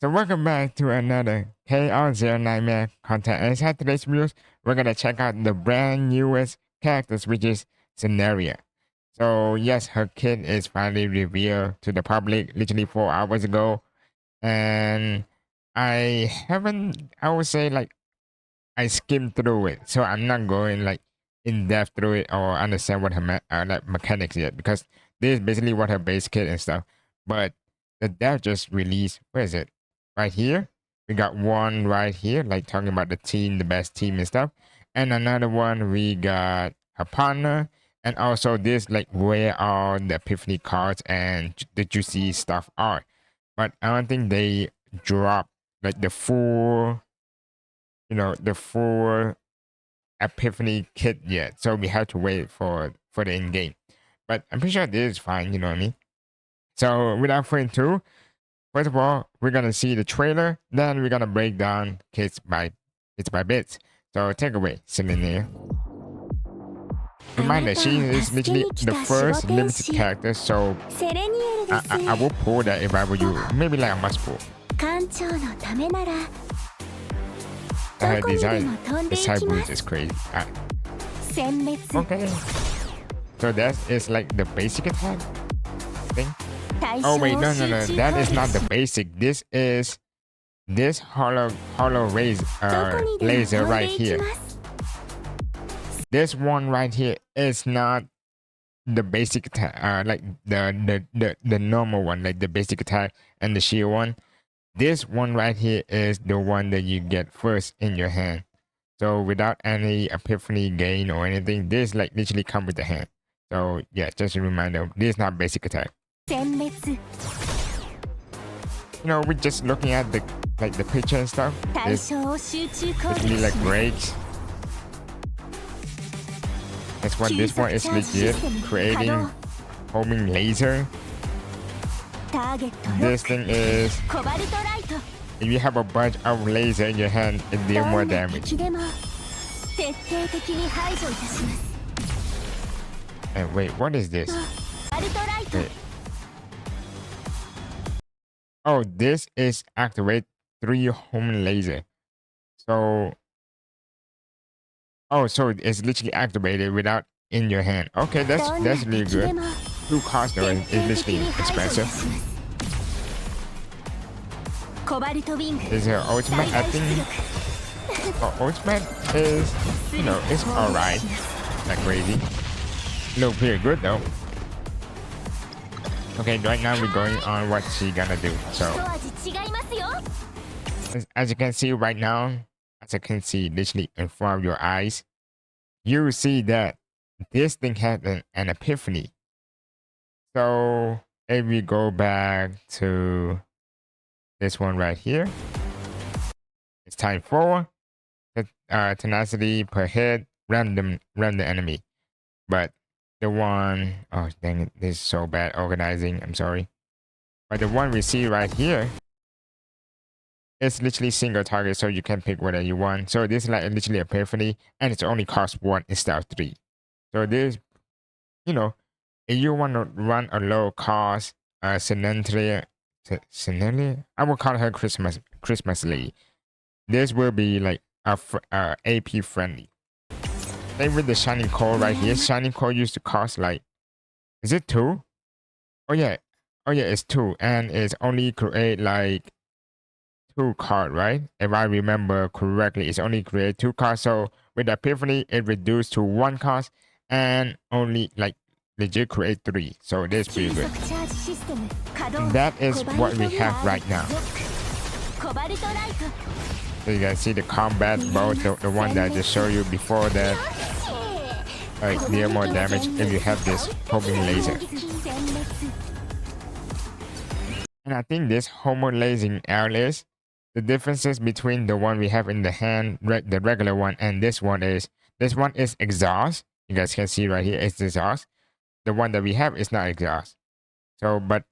So welcome back to another Chaos Zero Nightmare content. And inside today's videos, we're gonna check out the brand newest characters, which is Sereniel. So yes, her kit is finally revealed to the public literally 4 hours ago. And I would say like I skimmed through it. So I'm not going like in depth through it or understand what her like mechanics yet, because this is basically what her base kit and stuff. But the dev just released, where is it? Right here. We got one right here, like talking about the team, the best team and stuff. And another one, we got her partner. And also this, like where all the epiphany cards and the juicy stuff are. But I don't think they drop like the full, the full epiphany kit yet. So we have to wait for the in-game. But I'm pretty sure this is fine, you know what I mean? So without further ado, first of all, we're gonna see the trailer, then we're gonna break down kits by bits. So take away, Sereniel. Reminder, she is literally the first limited character, so I will pull that if I were you. Maybe like a must pull. Her design, the side boots is crazy. Okay. So that is like the basic attack thing. Oh wait, no, that is not the basic. This is this hollow laser right here. This one right here is not the basic attack, like the normal one, like the basic attack and the shield one. This one right here is the one that you get first in your hand. So without any epiphany gain or anything, this like literally come with the hand. So yeah, just a reminder, this is not basic attack. You know, we're just looking at the picture and stuff. It's literally like breaks. That's what this one is legit, creating homing laser. This thing is, if you have a bunch of laser in your hand, it deals more damage. And wait, what is this? Wait. Oh, this is activate 3 homing laser. So, oh, so it's literally activated without in your hand. Okay, that's really good. 2 cost though is literally expensive. This is her ultimate, I think. Her ultimate is, it's alright. Not crazy. Look pretty good though. Okay, right now we're going on what she gonna do. So, as you can see right now, as you can see literally in front of your eyes, you see that this thing had an epiphany. So if we go back to this one right here, it's time for tenacity per hit, random enemy. But the one, oh dang it, this is so bad organizing, I'm sorry. But the one we see right here, it's literally single target, so you can pick whatever you want. So this is like literally epiphany, and it's only cost 1 instead of 3. So this, if you want to run a low cost Sereniel, I will call her Christmas lady. This will be like AP friendly. Same with the shining core right here. Shining core used to cost like, is it 2? Oh yeah, it's 2, and it's only create like 2 cards, right? If I remember correctly, it's only create 2 cards. So with epiphany, it reduced to 1 cost and only like legit create 3. So this is pretty good. That is what we have right now. So you guys see the combat both the one that I just showed you before that, like deal more damage if you have this homing laser. And I think this homing laser alias, the differences between the one we have in the hand, the regular one, and this one is exhaust. You guys can see right here, it's exhaust. The one that we have is not exhaust. So, but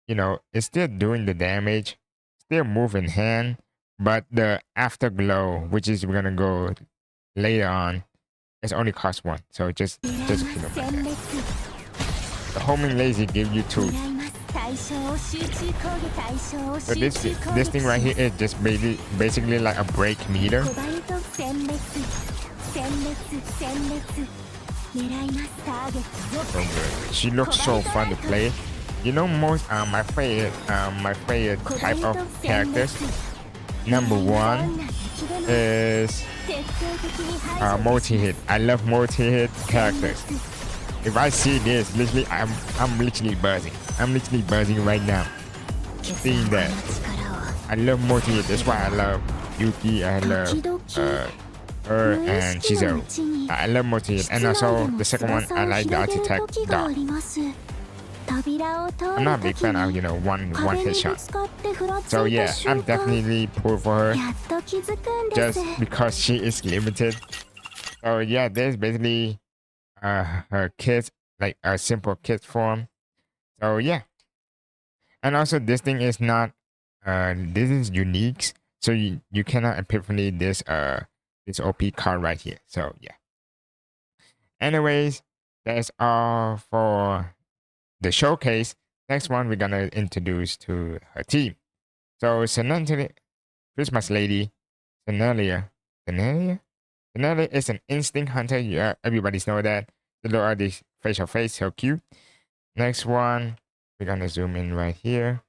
it's still doing the damage, still moving hand, but the afterglow, which is we're gonna go later on, it's only cost 1. So just keep it like that. The homing laser give you 2. So this thing right here is just basically like a break meter. She looks so fun to play. You know, most my favorite type of characters. Number one is multi-hit. I love multi-hit characters. If I see this, literally, I'm literally buzzing. I'm literally buzzing right now. Seeing that, I love multi-hit. That's why I love Yuki. I love her and Chizuru. I love multi-hit. And also the second one, I like the architect dot. I'm not a big fan of, you know, one hit shot. So yeah, I'm definitely pulled for her just because she is limited. So yeah, there's basically her kit, like a simple kit form. So yeah. And also this thing is not this is unique. So you cannot epiphany this OP card right here. So yeah. Anyways, that's all for the showcase. Next one we're gonna introduce to her team. So Sereniel, Christmas Lady, Sereniel is an instinct hunter. Yeah, everybody's know that. Look at this facial face, so cute. Next one, we're gonna zoom in right here.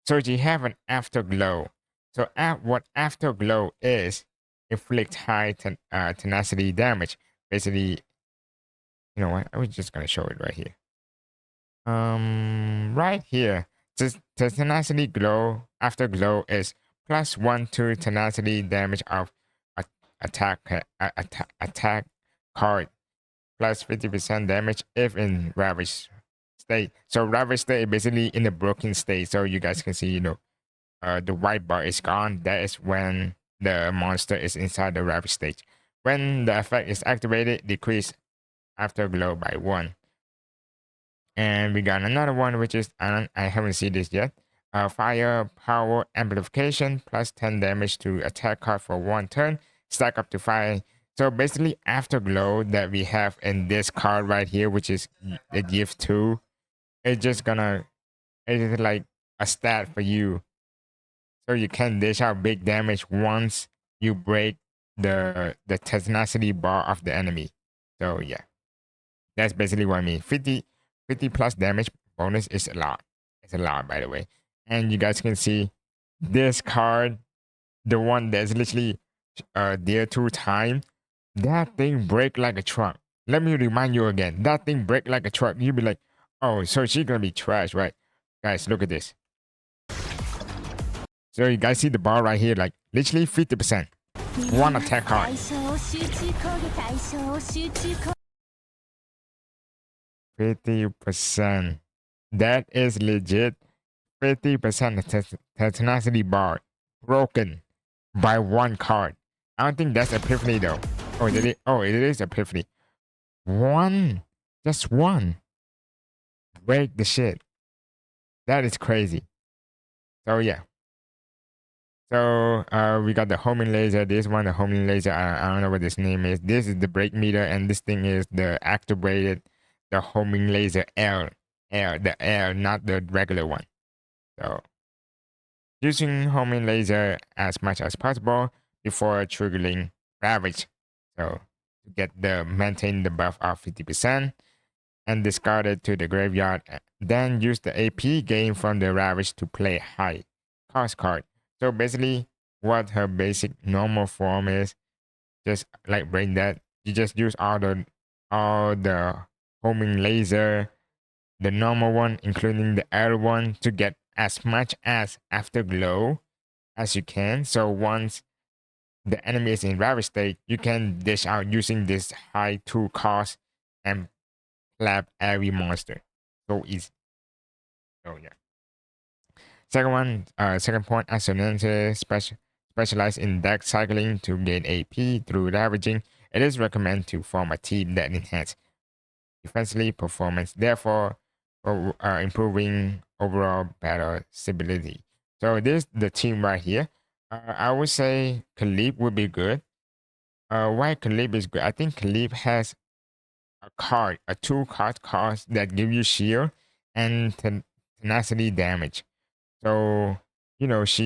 So she have an afterglow. So what afterglow is, inflict high tenacity damage. Basically, you know what? I was just gonna show it right here. Right here, the tenacity glow afterglow is +1 to tenacity damage of attack card, plus 50% damage if in ravaged state. So ravaged state is basically in the broken state. So you guys can see, you know, the white bar is gone. That is when the monster is inside the ravaged state. When the effect is activated, decrease afterglow by 1. And we got another one, which is, I haven't seen this yet. Fire power amplification, plus 10 damage to attack card for 1 turn, stack up to 5. So basically, afterglow that we have in this card right here, which is the gift 2, it's just gonna, it's like a stat for you. So you can dish out big damage once you break the tenacity bar of the enemy. So yeah, that's basically what I mean. 50 plus damage bonus is a lot. It's a lot, by the way. And you guys can see this card, the one that's literally there 2 times. That thing break like a truck. Let me remind you again. That thing break like a truck. You'll be like, oh, so she's gonna be trash, right? Guys, look at this. So you guys see the bar right here, like literally 50%. One attack card. 50%. That is legit. 50% tenacity bar broken by 1 card. I don't think that's Epiphany though. Oh, it is Epiphany. 1. Just 1. Break the shit. That is crazy. So yeah. So we got the homing laser. This one, the homing laser. I don't know what this name is. This is the break meter, and this thing is the activated, the homing laser the L, not the regular one. So using homing laser as much as possible before triggering ravage. So to get the maintain the buff of 50% and discard it to the graveyard. Then use the AP gain from the ravage to play high cost card. So basically, what her basic normal form is, just like brain that, you just use all the homing laser, the normal one, including the L one, to get as much as afterglow as you can. So once the enemy is in ravage state, you can dish out using this high 2 cost and slap every monster. So easy. So yeah. Second point, Ascendancy specialize in deck cycling to gain AP through ravaging. It is recommended to form a team that enhance defensively performance, therefore improving overall battle stability. So this is the team right here. I would say Khalib would be good. Why Khalib is good? I think Khalib has a 2 card that give you shield and tenacity damage. So, this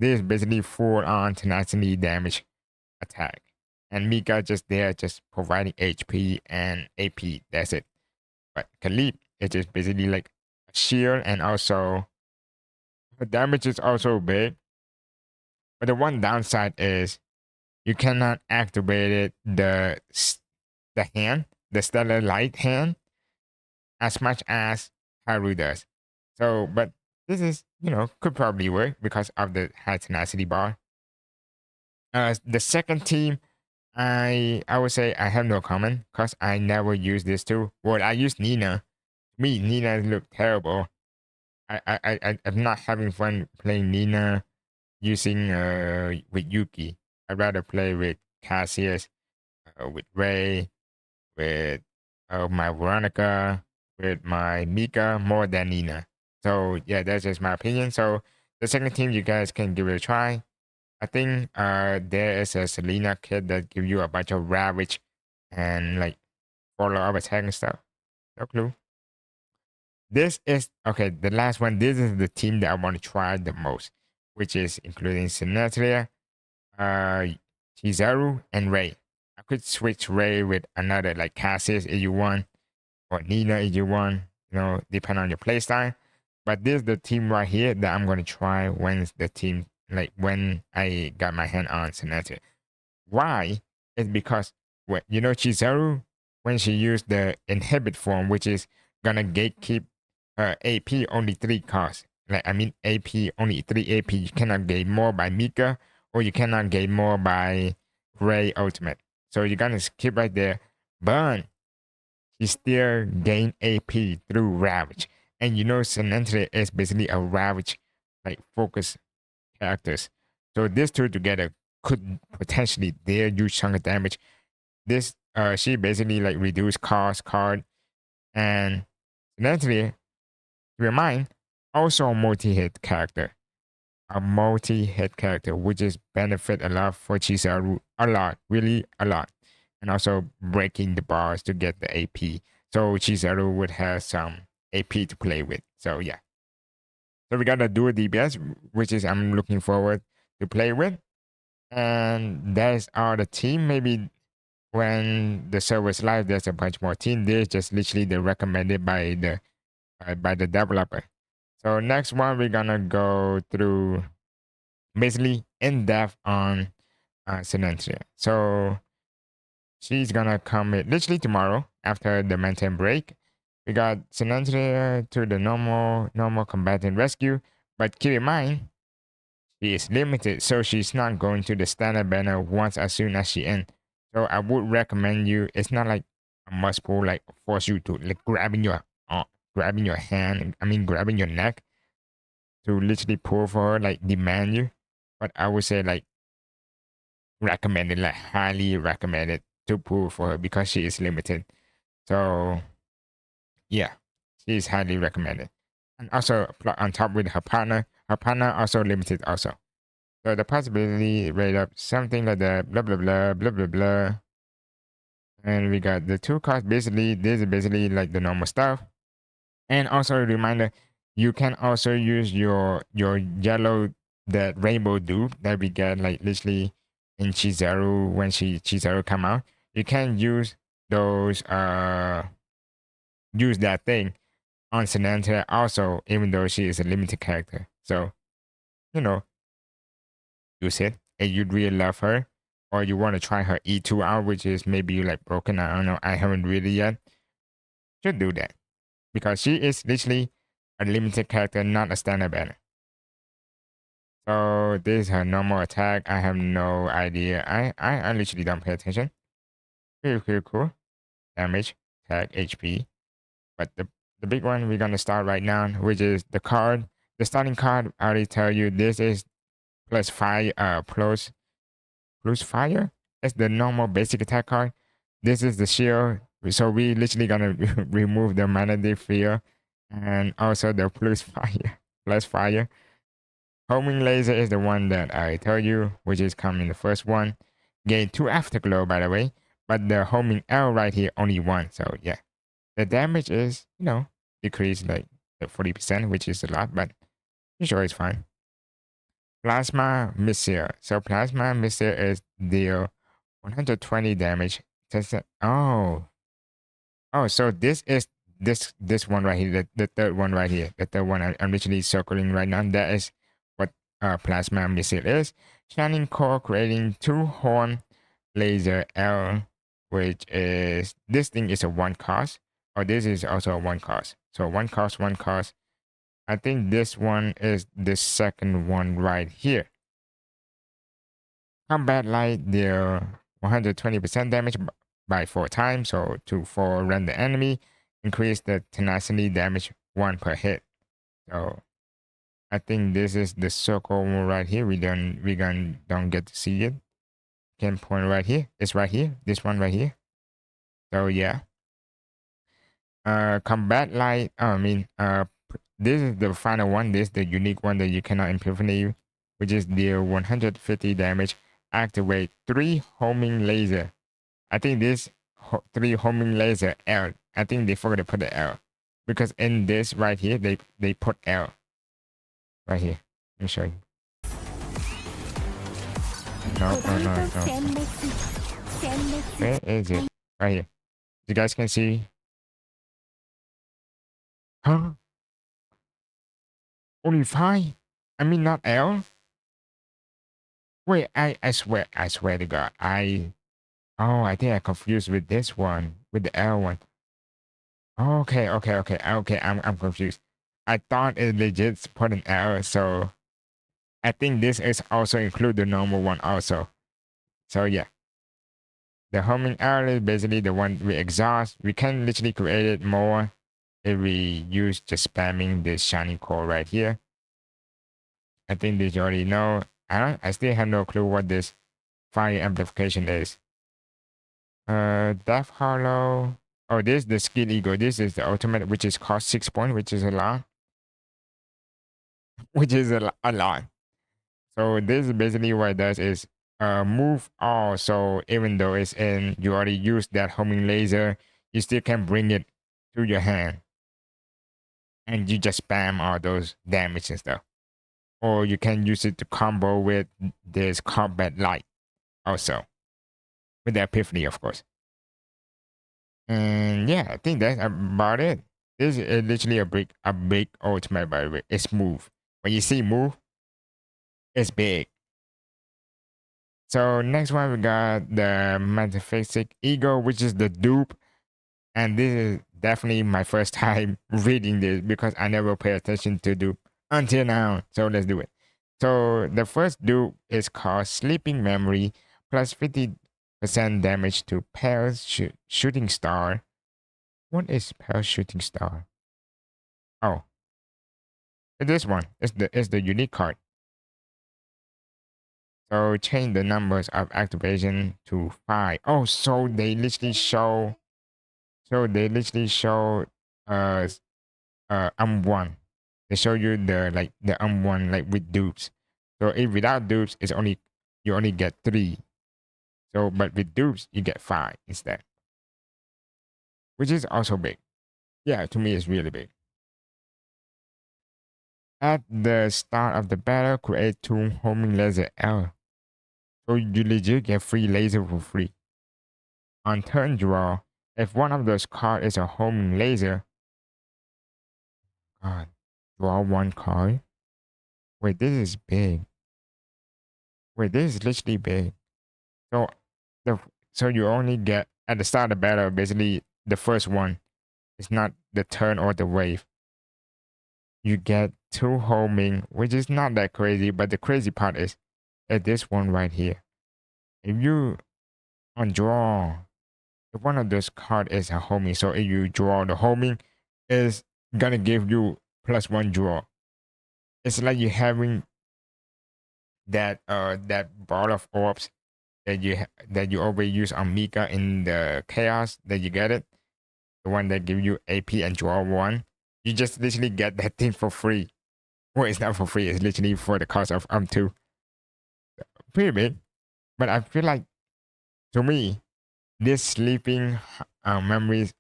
is basically full on tenacity damage attack. And Mika just there, just providing HP and AP. That's it. But Khalid is just basically like a shield, and also the damage is also big. But the one downside is you cannot activate it, the hand, the stellar light hand, as much as Haru does. So, but this is, could probably work because of the high tenacity bar. The second team, I would say I have no comment because I never use this too. Well, I use Nina. Me, Nina look terrible. I'm not having fun playing Nina using with Yuki. I'd rather play with Cassius, with Ray, with my Veronica, with my Mika more than Nina. So yeah, that's just my opinion. So the second team, you guys can give it a try. I think there is a Sereniel Kit that give you a bunch of ravage and like follow up attack and stuff. No clue. This is okay. The last one. This is the team that I want to try the most, which is including Sinatria, uh, Chizaru, and Ray. I could switch Ray with another like Cassius if you want, or Nina if you want. Depending on your playstyle. But this is the team right here that I'm gonna try when I got my hand on Sinatria. Why? It's because Chizaru, when she used the inhibit form, which is gonna gatekeep her AP only 3 costs. Like I mean AP only 3 AP. You cannot gain more by Mika, or you cannot gain more by Ray Ultimate. So you're gonna skip right there. But she still gain AP through Ravage. And Sinentry is basically a Ravage like focus characters. So these two together could potentially their huge chunk of damage. This she basically like reduce cost card, and Sinentry, to remind, also a multi-hit character. A multi-hit character, which is benefit a lot for Chisaru, a lot, really a lot. And also breaking the bars to get the AP. So Chisaru would have some AP to play with. So yeah. So we got a dual DPS, which is I'm looking forward to play with. And that's all the team. Maybe when the server's live, there's a bunch more team. There's just literally the recommended by the developer. So next one, we're gonna go through basically in depth on Sinentria. So she's gonna come literally tomorrow after the maintain break. We got Sinentria to the normal combatant rescue, but keep in mind she is limited, so she's not going to the standard banner once as soon as she ends. So I would recommend you. It's not like a must pull, like force you to like grabbing your hand. I mean grabbing your neck to literally pull for her, like demand you. But I would say like recommended, like highly recommended to pull for her because she is limited. So yeah, she is highly recommended. And also on top with her partner also limited also. So the possibility rate up something like that, blah blah blah blah blah blah. And we got the 2 costs. Basically, this is basically like the normal stuff. And also a reminder, you can also use your yellow, that rainbow dupe that we get like literally in Chizaru when Chizaru come out. You can use those use that thing on Sinantha also, even though she is a limited character. So, you know, use it. And you'd really love her. Or you want to try her E2 out, which is maybe like broken. I don't know. I haven't read it yet. Should do that. Because she is literally a limited character, not a standard banner. So this is her normal attack. I have no idea. I literally don't pay attention. Pretty cool. Damage, attack, HP. But the big one we're gonna start right now, which is the card. The starting card, I already tell you, this is plus fire. It's the normal basic attack card. This is the shield. So we literally gonna remove the mana fear and also the plus fire. Plus fire. Homing laser is the one that I tell you, which is coming the first one. Gain 2 afterglow, by the way. But the homing L right here only 1. So yeah. The damage is, decreased like at 40%, which is a lot, but I'm sure it's fine. Plasma missile. So plasma missile is deal 120 damage. Oh, so this is this one right here, the third one right here, the third one I'm literally circling right now. That is what plasma missile is. Shining core creating 2-horn laser L, which is this thing is a one cost. Or this is also a one cost. So one cost, one cost. I think this one is the second one right here. Combat light deal 120% damage by 4 times, so to 4 random enemy. Increase the tenacity damage 1 per hit. So I think this is the circle right here. We don't get to see it. Can point right here. It's right here. This one right here. So yeah. Combat light. This is the final one. This is the unique one that you cannot improve, which is deal 150 damage. Activate 3 homing laser. I think this 3 homing laser L. I think they forgot to put the L because in this right here they put L right here. Let me show you. No. Where is it? Right here. You guys can see. Huh? Only 5? I mean not L. Wait, I swear to God, I think I confused with this one, with the L one. Okay. I'm confused. I thought it legit put an L, so I think this is also include the normal one also. So yeah, the homing L is basically the one we exhaust. We can literally create it more if we use just spamming this shiny core right here. I think this you already know. I still have no clue what this fire amplification is. Death Hollow. Oh, this is the skill ego. This is the ultimate, which is cost 6 points, which is a lot. Which is a lot. So this is basically what it does is move all. So even though it's in, you already used that homing laser, you still can bring it to your hand. And you just spam all those damage and stuff. Or you can use it to combo with this combat light also. With the epiphany, of course. And yeah, I think that's about it. This is literally a big ultimate, by the way. It's move. When you see move, it's big. So next one we got the metaphysic ego, which is the dupe. And this is definitely my first time reading this because I never pay attention to dupe until now. So let's do it. So the first dupe is called Sleeping Memory, plus 50% damage to Pale Shooting Star. What is Pale Shooting Star? Oh, this one is the unique card. So change the numbers of activation to 5. Oh, so they literally show. So they literally show uh 1. They show you the 1 like with dupes. So if without dupes, it's only you only get 3. So but with dupes you get 5 instead, which is also big. Yeah, to me it's really big. At the start of the battle, create 2 homing laser L. So you legit get 3 laser for free. On turn draw, if one of those cards is a homing laser, God, draw 1 card. Wait, this is big. Wait, this is literally big. So so you only get at the start of the battle, basically the first one. It's not the turn or the wave. You get 2 homing, which is not that crazy, but the crazy part is at this one right here. If you on draw, if one of those cards is a homing, so if you draw the homing, is gonna give you +1 draw. It's like you having that ball of orbs that you always use on Mika in the chaos that you get it, the one that give you AP and draw 1. You just literally get that thing for free. Well, it's not for free. It's literally for the cost of 2. Pretty big, but I feel like to me, this sleeping memories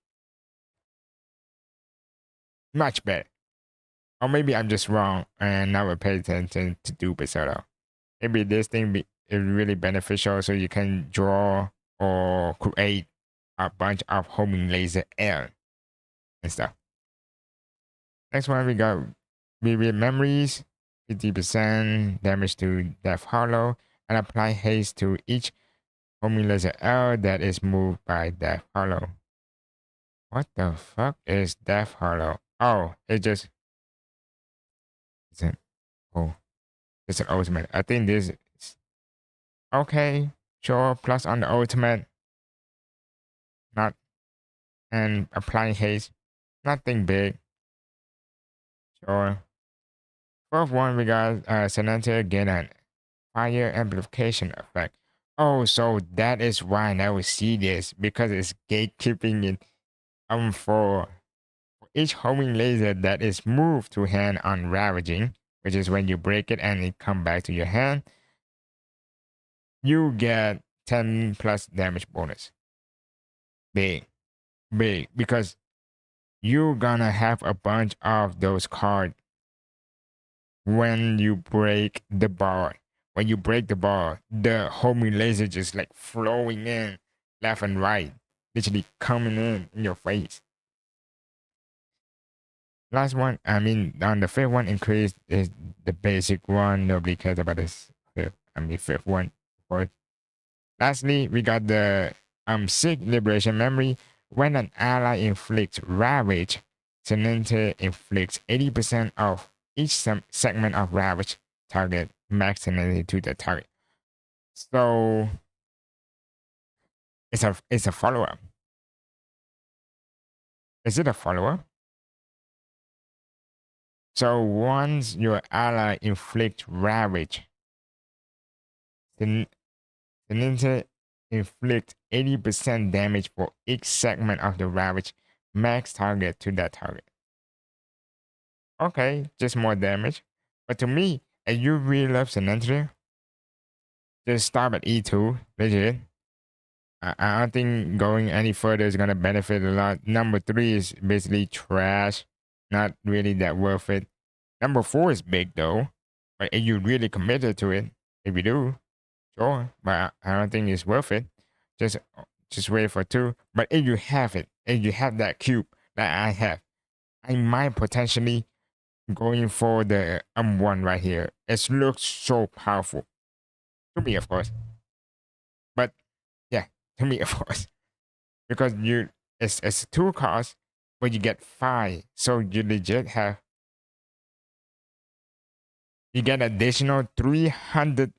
much better. Or maybe I'm just wrong and never pay attention to do Berserker. Maybe this thing is really beneficial so you can draw or create a bunch of homing laser air and stuff. Next one we got vivid memories, 50% damage to Death Hollow, and apply haste to each homing laser L that is moved by Death Hollow. What the fuck is Death Hollow? Oh, it just isn't. Oh, it's an ultimate. I think this is okay. Sure, plus on the ultimate, not and applying haste, nothing big. Sure. Fourth one we got Senator get an fire amplification effect. Oh, so that is why I never see this because it's gatekeeping it for each homing laser that is moved to hand on ravaging, which is when you break it and it come back to your hand, you get 10 plus damage bonus. Big, big, because you're gonna have a bunch of those cards when you break the bar. When you break the bar, the homing laser just like flowing in left and right, literally coming in your face. Last one, I mean, on the fifth one, increase is the basic one. Nobody cares about this fifth. I mean, fifth one. Fourth. Lastly, we got the sick liberation memory. When an ally inflicts ravage, Serenity inflicts 80% of each segment of ravage target max Serenity to the target. So it's a follow up. Is it a follow up? So once your ally inflicts ravage, Serenity inflicts 80% damage for each segment of the ravage max target to that target. Okay, just more damage. But to me, if you really love Serenity, just stop at E2, legit. I don't think going any further is gonna benefit a lot. Number 3 is basically trash, not really that worth it. Number 4 is big though, but if you really committed to it, if you do, sure. But I don't think it's worth it. Just just wait for 2. But if you have it, if you have that cube that I have, I might potentially going for the M1 right here. It looks so powerful to me, of course. But yeah, to me, of course, because it's 2 costs, but you get 5, so you legit have you get additional 300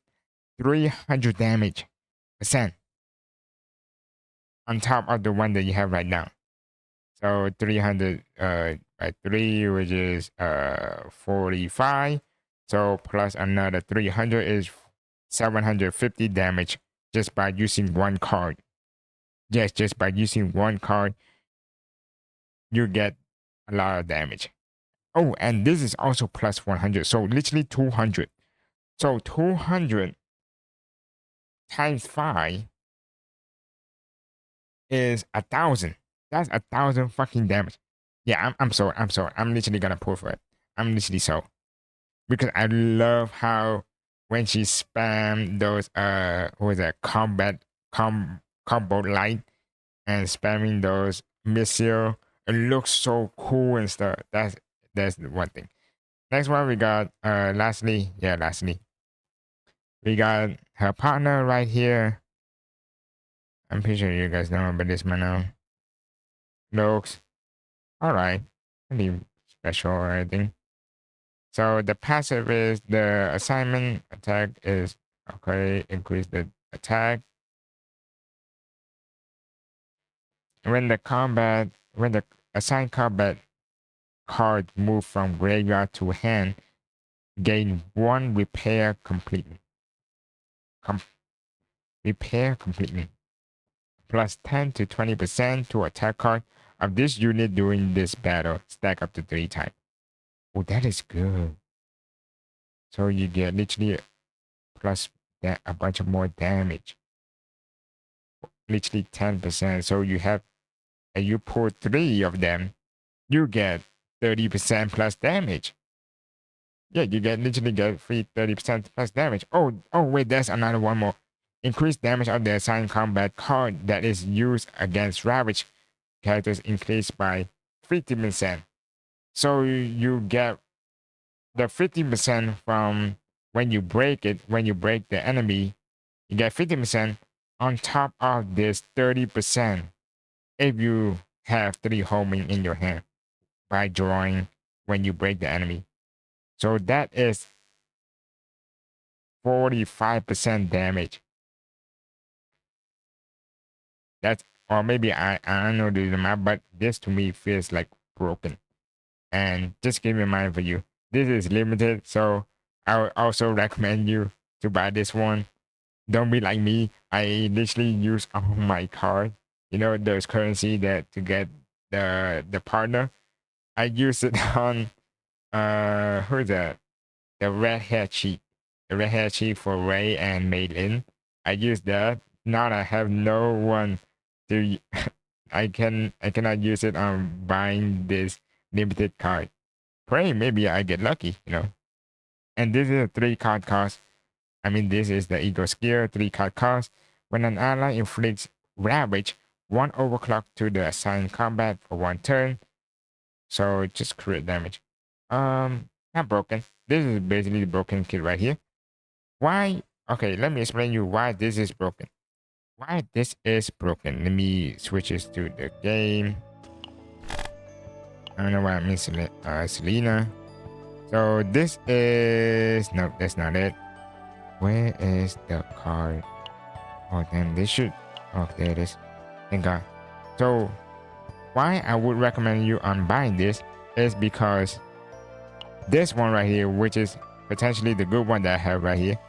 damage percent on top of the one that you have right now. So 300 by 3, which is 45. So plus another 300 is 750 damage just by using one card. Yes, just by using one card, you get a lot of damage. Oh, and this is also plus 100. So literally 200. So 200 times 5 is 1,000. That's 1,000 fucking damage. Yeah, I'm sorry. I'm sorry. I'm literally gonna pull for it. I'm literally so. Because I love how when she spam those what was that combo light and spamming those missile, it looks so cool and stuff. That's the one thing. Next one we got lastly we got her partner right here. I'm pretty sure you guys know about this man now. Looks alright. Nothing special or anything. So the passive is the assignment attack is okay, increase the attack. When the assigned combat card move from graveyard to hand, gain 1 repair completely. Repair completely. Plus 10 to 20% to attack card of this unit during this battle. Stack up to 3 times. Oh, that is good. So you get literally plus a bunch of more damage. Literally 10%. So you have, and you pull 3 of them, you get 30% plus damage. yeah, you get literally get free 30% plus damage. Oh, wait, there's another one more. Increased damage of the assigned combat card that is used against Ravage characters increased by 50%. So you get the 50% from when you break it, when you break the enemy, you get 50% on top of this 30% if you have 3 homing in your hand by drawing when you break the enemy. So that is 45% damage. That's, or maybe I don't know the map, but this to me feels like broken. And just keep in mind for you, this is limited, so I would also recommend you to buy this one. Don't be like me. I literally use all my card. You know, there's currency that to get the partner. I use it on who's that? The red hair cheat. The red hair cheat for Ray and Maylin. I use that. Now I have no one to I cannot use it on buying this limited card. Pray maybe I get lucky, you know. And this is a 3 card cost. I mean, this is the Ego Skill 3 card cost. When an ally inflicts Ravage, 1 overclock to the assigned combat for 1 turn. So just crit damage. Not broken. This is basically the broken kit right here. Why? Okay, let me explain you why this is broken. Why this is broken. Let me switch this to the game. I don't know why I mean Selena. So this is, no, that's not it. Where is the card? Oh damn, this should, oh there it is. Thank God. So why I would recommend you on buying this is because this one right here, which is potentially the good one that I have right here,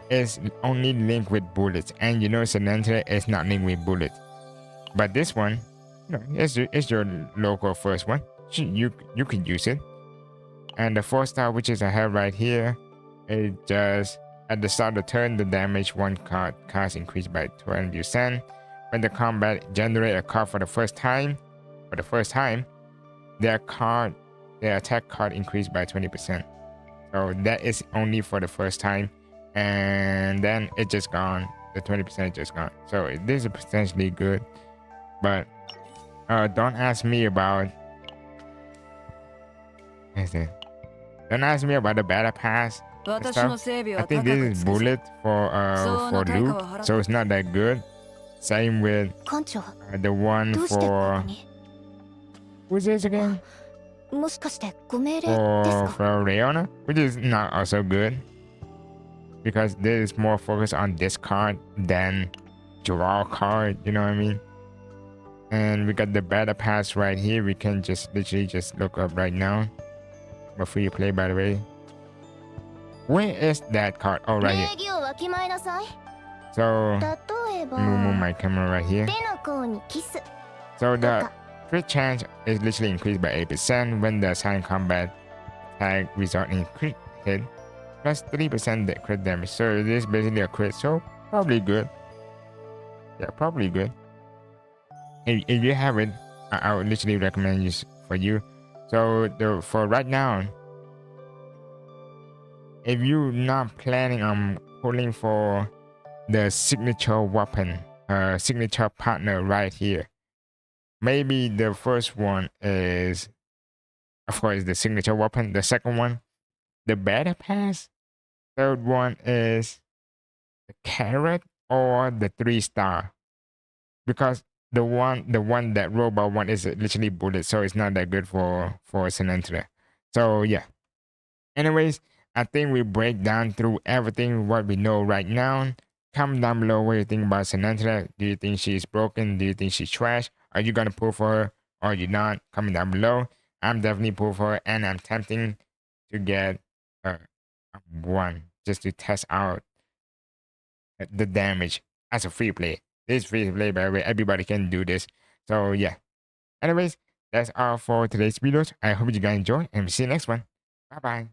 is only linked with bullets, and you know Sereniel is not linked with bullets. But this one, you know, it's your local first one. You could use it. And the 4-star, which is I have right here, it just at the start of the turn, the damage 1 card cost increased by 20%. When the combat generate a card for the first time, their attack card increased by 20%. So that is only for the first time, and then it just gone. The 20% just gone. So this is potentially good, but don't ask me about. Don't ask me about the battle pass and stuff. I think this is bullet for loot, so it's not that good. Same with the one for, who's this again? For Leona, which is not also good because this is more focused on discard than draw card, you know what I mean? And we got the battle pass right here. We can just literally just look up right now. For free to play, by the way. Where is that card? Oh, right here. So move my camera right here. So the crit chance is literally increased by 8% when the assigned combat attack result in crit hit, plus 3% crit damage. So it is basically a crit, so probably good. Yeah, probably good. If you have it, I would literally recommend this for you. So for right now, if you're not planning on pulling for the signature weapon, signature partner right here, maybe the first one is, of course, the signature weapon. The second one, the battle pass. Third one is the carrot or the 3-star, because the one that robot one is literally bullet, so it's not that good for Sereniel. So yeah. Anyways, I think we break down through everything what we know right now. Comment down below what you think about Sereniel. Do you think she's broken? Do you think she's trash? Are you gonna pull for her or are you not? Comment down below. I'm definitely pull for her, and I'm tempting to get one just to test out the damage as a free play. This is free to play, by the way. Everybody can do this. So yeah. Anyways, that's all for today's videos. I hope you guys enjoy, and we'll see you next one. Bye bye.